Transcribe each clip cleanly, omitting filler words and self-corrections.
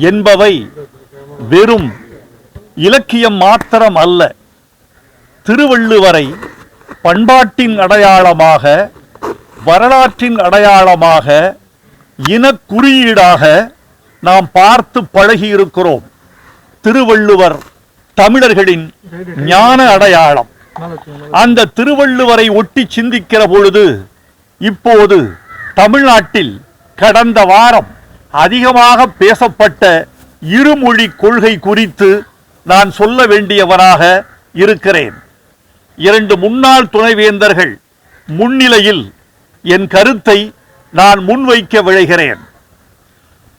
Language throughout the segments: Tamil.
என்பவை வெறும் இலக்கியம் மாத்திரம் அல்ல. திருவள்ளுவரை பண்பாட்டின் அடையாளமாக, வரலாற்றின் அடையாளமாக, இனக் குறியீடாக நாம் பார்த்து பழகியிருக்கிறோம். திருவள்ளுவர் தமிழர்களின் ஞான அடையாளம். அந்த திருவள்ளுவரை ஒட்டி சிந்திக்கிற பொழுது இப்போது தமிழ்நாட்டில் கடந்த வாரம் அதிகமாக பேசப்பட்ட இருமொழி கொள்கை குறித்து நான் சொல்ல வேண்டியவராக இருக்கிறேன். 2 முன்னாள் துணைவேந்தர்கள் முன்னிலையில் என் கருத்தை நான் முன்வைக்க விழைகிறேன்.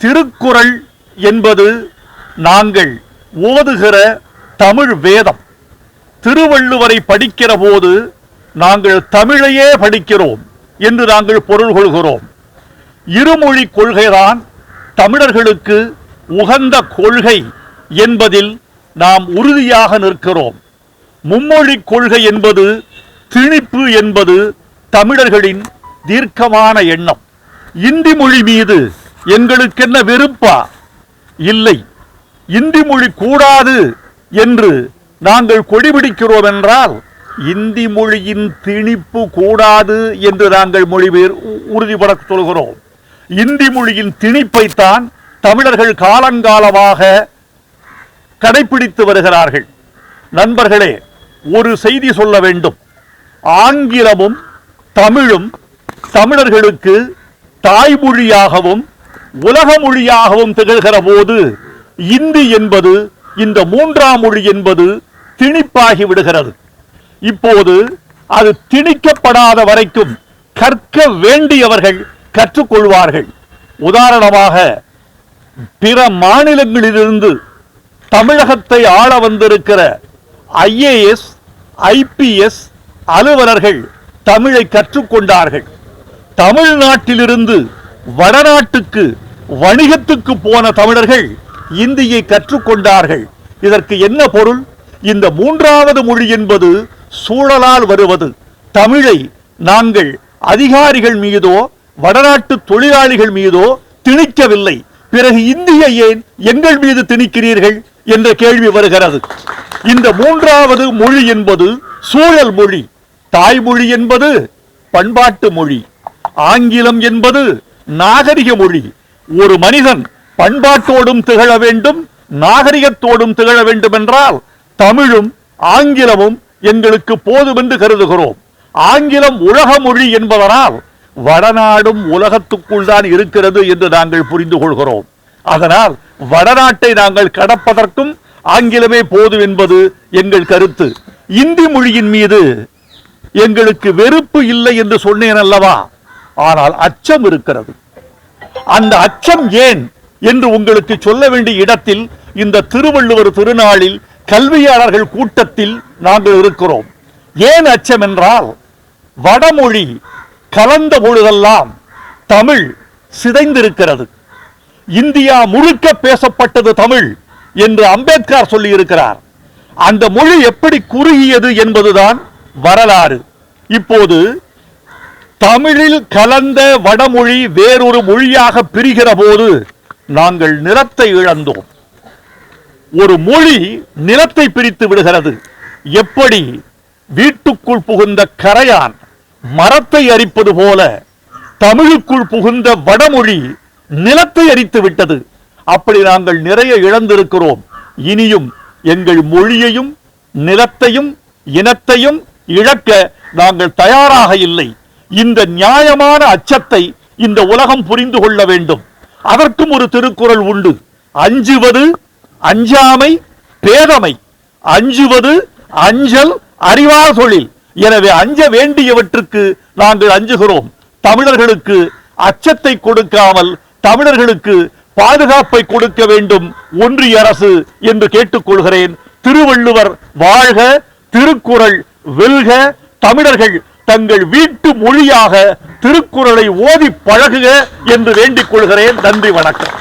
திருக்குறள் என்பது நாங்கள் ஓதுகிற தமிழ் வேதம். திருவள்ளுவரை படிக்கிற போது நாங்கள் தமிழையே படிக்கிறோம் என்று நாங்கள் பொருள் கொள்கிறோம். இருமொழி கொள்கைதான் தமிழர்களுக்கு உகந்த கொள்கை என்பதில் நாம் உறுதியாக நிற்கிறோம். மும்மொழி கொள்கை என்பது திணிப்பு என்பது தமிழர்களின் தீர்க்கமான எண்ணம். இந்தி மொழி மீது எங்களுக்கென்ன வெறுப்பா? இல்லை. இந்தி மொழி கூடாது என்று நாங்கள் கொடிபிடிக்கிறோம் என்றால் இந்தி மொழியின் திணிப்பு கூடாது என்று நாங்கள் உறுதிபட சொல்கிறோம். இந்தி மொழியின் திணிப்பைத்தான் தமிழர்கள் காலங்காலமாக கடைபிடித்து வருகிறார்கள். நண்பர்களே, ஒரு செய்தி சொல்ல வேண்டும். ஆங்கிலமும் தமிழும் தமிழர்களுக்கு தாய்மொழியாகவும் உலக மொழியாகவும் திகழ்கிற போது இந்தி என்பது, இந்த 3ஆம் மொழி என்பது திணிப்பாகி விடுகிறது. இப்போது அது திணிக்கப்படாத வரைக்கும் கற்க வேண்டியவர்கள் கற்றுக்கொள்வார்கள். உதாரணமாக, பிற மாநிலங்களிலிருந்து தமிழகத்தை ஆள வந்திருக்கிற IAS, IPS அலுவலர்கள் தமிழை கற்றுக்கொண்டார்கள். தமிழ்நாட்டிலிருந்து வடநாட்டுக்கு வணிகத்துக்கு போன தமிழர்கள் இந்தியை கற்றுக்கொண்டார்கள். இதற்கு என்ன பொருள்? இந்த 3வது மொழி என்பது சூழலால் வருவது. தமிழை நாங்கள் அதிகாரிகள் மீதோ வடநாட்டு தொழிலாளிகள் மீதோ திணிக்கவில்லை. பிறகு இந்தியை ஏன் எங்கள் மீது திணிக்கிறீர்கள் என்ற கேள்வி வருகிறது. இந்த 3வது மொழி என்பது சூழல் மொழி. தாய்மொழி என்பது பண்பாட்டு மொழி. ஆங்கிலம் என்பது நாகரிக மொழி. ஒரு மனிதன் பண்பாட்டோடும் திகழ வேண்டும், நாகரிகத்தோடும் திகழ வேண்டும் என்றால் தமிழும் ஆங்கிலமும் எங்களுக்கு போதும் என்று கருதுகிறோம். ஆங்கிலம் உலக மொழி என்பதனால் வடநாடும் உலகத்துக்குள் தான் இருக்கிறது என்று நாங்கள் புரிந்து கொள்கிறோம். அதனால் வடநாட்டை நாங்கள் கடப்பதற்கும் ஆங்கிலமே போதும் என்பது எங்கள் கருத்து. இந்தி மொழியின் மீது எங்களுக்கு வெறுப்பு இல்லை என்று சொன்னேன் அல்லவா? ஆனால் அச்சம் இருக்கிறது. அந்த அச்சம் ஏன் என்று உங்களுக்கு சொல்ல வேண்டிய இடத்தில் இந்த திருவள்ளுவர் திருநாளில் கல்வியாளர்கள் கூட்டத்தில் நாங்கள் இருக்கிறோம். ஏன் அச்சம் என்றால், வடமொழி கலந்த பொழுதெல்லாம் தமிழ் சிதைந்திருக்கிறது. இந்தியா முழுக்க பேசப்பட்டது தமிழ் என்று அம்பேத்கர் சொல்லி இருக்கிறார். அந்த மொழி எப்படி குறுகியது என்பதுதான் வரலாறு. இப்போது தமிழில் கலந்த வடமொழி வேறொரு மொழியாக பிரிகிற போது நாங்கள் நிலத்தை இழந்தோம். ஒரு மொழி நிலத்தை பிரித்து விடுகிறது. எப்படி வீட்டுக்குள் புகுந்த கரையான் மரத்தை அரிப்பது போல தமிழுக்குள் புகுந்த வடமொழி நிலத்தை அரித்து விட்டது. அப்படி நாங்கள் நிறைய இழந்திருக்கிறோம். இனியும் எங்கள் மொழியையும் நிலத்தையும் இனத்தையும் இழக்க நாங்கள் தயாராக இல்லை. இந்த நியாயமான அச்சத்தை இந்த உலகம் புரிந்து கொள்ள வேண்டும். அதற்கும் ஒரு திருக்குறள் உண்டு. அஞ்சுவது அஞ்சாமை பேதமை, அஞ்சுவது அஞ்சல் அறிவார் தொழில். எனவே அஞ்ச வேண்டியவற்றுக்கு நாங்கள் அஞ்சுகிறோம். தமிழர்களுக்கு அச்சத்தை கொடுக்காமல் தமிழர்களுக்கு பாதுகாப்பை கொடுக்க வேண்டும் ஒன்றிய அரசு என்று கேட்டுக்கொள்கிறேன். திருவள்ளுவர் வாழ்க, திருக்குறள் வெல்க. தமிழர்கள் தங்கள் வீட்டு மொழியாக திருக்குறளை ஓதி பழகுக என்று வேண்டிக் கொள்கிறேன். நன்றி, வணக்கம்.